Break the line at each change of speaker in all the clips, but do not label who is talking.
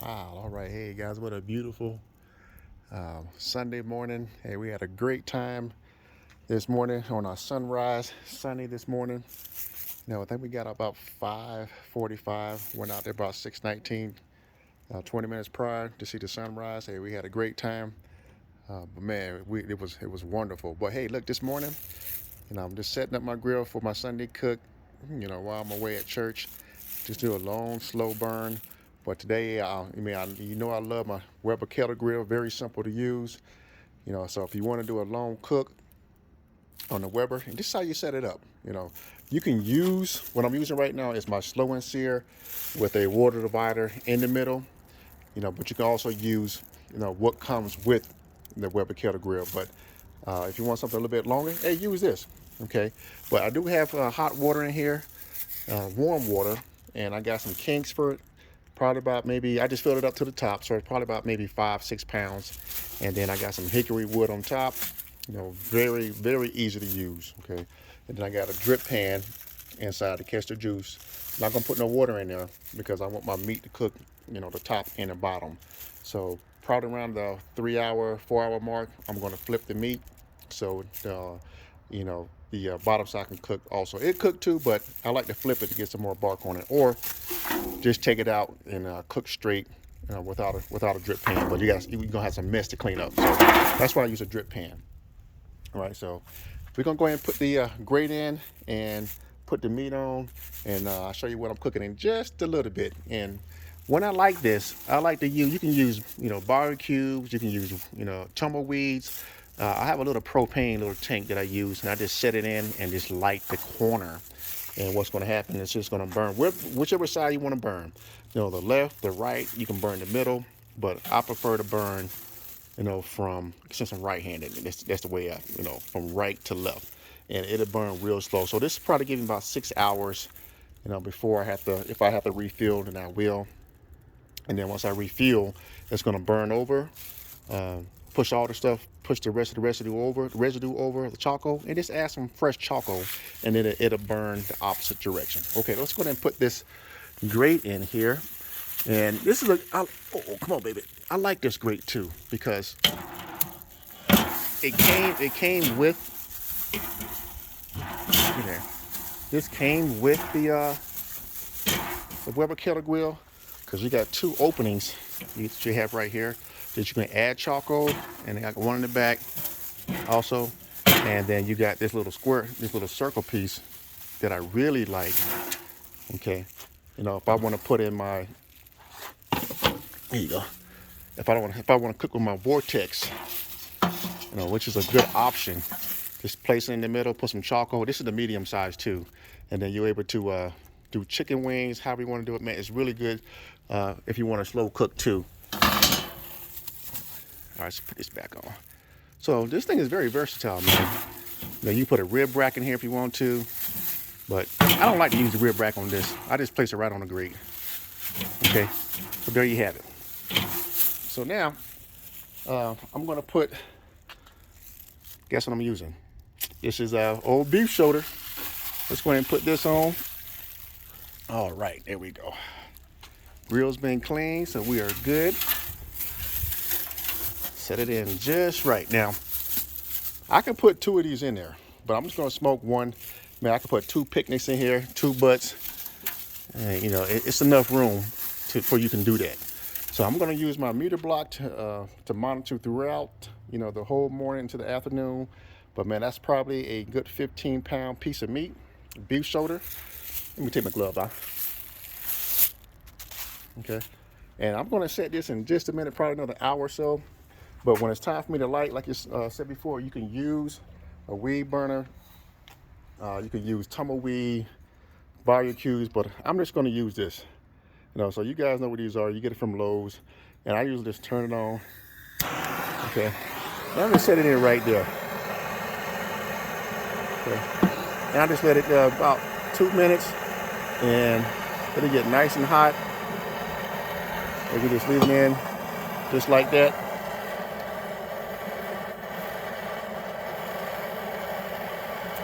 Wow. All right. Hey, guys, what a beautiful Sunday morning. Hey, we had a great time this morning on our sunrise, sunny this morning. I think we got about 5:45. Went out there about 6:19, 20 minutes prior to see the sunrise. Hey, we had a great time. But man, it was wonderful. But hey, look, this morning, I'm just setting up my grill for my Sunday cook. While I'm away at church, just do a long, slow burn. But today, I love my Weber Kettle grill. Very simple to use. So if you want to do a long cook on the Weber, and this is how you set it up. You can use what I'm using right now is my slow and sear with a water divider in the middle. But you can also use what comes with the Weber Kettle grill. But if you want something a little bit longer, hey, use this. Okay. But I do have hot water in here, warm water, and I got some Kingsford. Probably about maybe I just filled it up to the top, so it's probably about maybe 5-6 pounds. And then I got some hickory wood on top. Very very easy to use. Okay. And then I got a drip pan inside to catch the juice. I'm not gonna put no water in there because I want my meat to cook, the top and the bottom. So probably around the 3 hour, 4 hour mark, I'm gonna flip the meat so the bottom side can cook also. It cooked too, but I like to flip it to get some more bark on it, or just take it out and cook straight without a drip pan. But you're gonna have some mess to clean up. So that's why I use a drip pan. All right, so we're gonna go ahead and put the grate in and put the meat on, and I'll show you what I'm cooking in just a little bit. And when I like this, I like to use. You can use barbecues. You can use tumbleweeds. I have a little propane little tank that I use, and I just set it in and just light the corner. And what's going to happen is it's just going to burn whichever side you want to burn. The left, the right. You can burn the middle, but I prefer to burn since I'm right-handed. That's the way from right to left, and it'll burn real slow. So this is probably giving about 6 hours, before if I have to refill, then I will. And then once I refuel, it's going to burn over, push all the stuff, push the rest of the residue over the charcoal, and just add some fresh charcoal, and then it'll burn the opposite direction. Okay, let's go ahead and put this grate in here. And this is oh, come on, baby. I like this grate too because it came with there. This came with the Weber Kettle grill, because you got two openings that you have right here that you can add charcoal, and I got one in the back also, and then you got this little circle piece that I really like. Okay, if I want to put in my, here you go. If I want to cook with my Vortex, which is a good option, just place it in the middle, put some charcoal. This is the medium size too, and then you're able to do chicken wings, however you want to do it, man. It's really good if you want to slow cook too. All right, let's put this back on. So this thing is very versatile, man. You put a rib rack in here if you want to, but I don't like to use the rib rack on this. I just place it right on the grate. Okay, so there you have it. So now I'm gonna put, guess what I'm using? This is old beef shoulder. Let's go ahead and put this on. All right, there we go. Grill's been cleaned, so we are good. Set it in just right. Now, I can put two of these in there, but I'm just gonna smoke one. Man, I can put two picnics in here, two butts. It's enough room for you can do that. So I'm gonna use my meter block to monitor throughout, the whole morning to the afternoon. But man, that's probably a good 15-pound piece of meat, beef shoulder. Let me take my glove off. Okay, and I'm gonna set this in just a minute, probably another hour or so. But when it's time for me to light, like you said before, you can use a weed burner. You can use tumbleweed, barbecues, but I'm just gonna use this. So you guys know what these are. You get it from Lowe's, and I usually just turn it on. Okay, now I'm gonna set it in right there. Okay, and I just let it about 2 minutes, and it'll get nice and hot. You can just leave it in, just like that.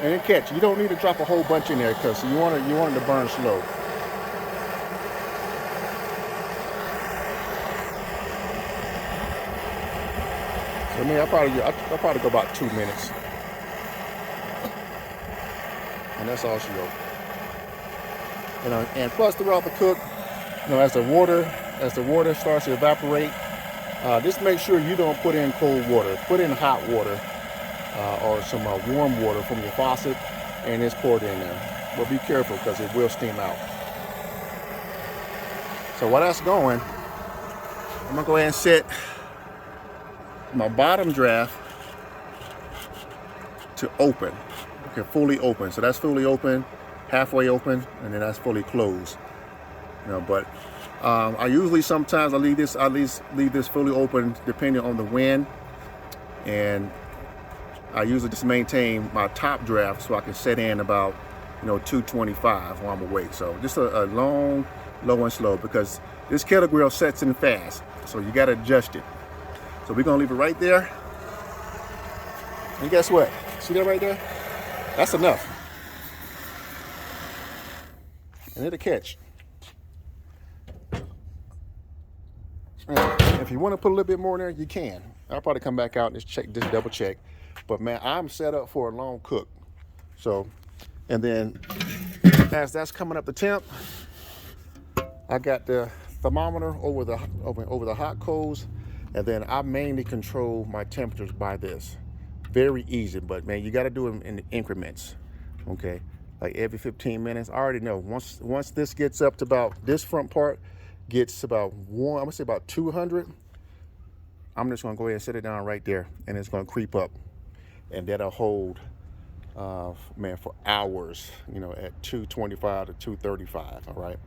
And then catch, you don't need to drop a whole bunch in there because you want it to burn slow. So me, I'll probably go about 2 minutes, and that's all she wrote. You know, and plus throughout the cook, you know, as the water starts to evaporate, just make sure you don't put in cold water. Put in hot water or some warm water from your faucet, and just pour it in there. But be careful because it will steam out. So while that's going, I'm gonna go ahead and set my bottom draft to open. Okay, fully open. So that's fully open, halfway open, and then that's fully closed. You know, but I usually sometimes I leave this fully open depending on the wind, and I usually just maintain my top draft so I can set in about 225 while I'm awake. So just a long, low and slow, because this kettle grill sets in fast, so you got to adjust it. So we're gonna leave it right there, and guess what? See that right there? That's enough, and it'll catch. If you want to put a little bit more in there, you can. I'll probably come back out and just double check. But man, I'm set up for a long cook. So, and then as that's coming up the temp, I got the thermometer over the hot coals, and then I mainly control my temperatures by this. Very easy, but man, you got to do them in increments. Okay, like every 15 minutes. I already know once this gets up to about this front part gets about I'm gonna say about 200. I'm just gonna go ahead and set it down right there, and it's gonna creep up, and that'll hold, man, for hours. At 225 to 235. All right,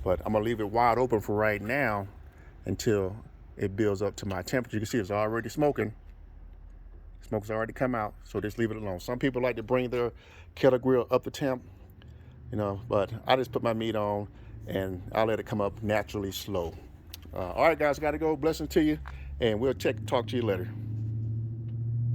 but I'm gonna leave it wide open for right now until it builds up to my temperature. You can see it's already smoking. Smoke's already come out, so just leave it alone. Some people like to bring their kettle grill up the temp, but I just put my meat on and I'll let it come up naturally slow. All right, guys, got to go. Blessings to you, and we'll talk to you later.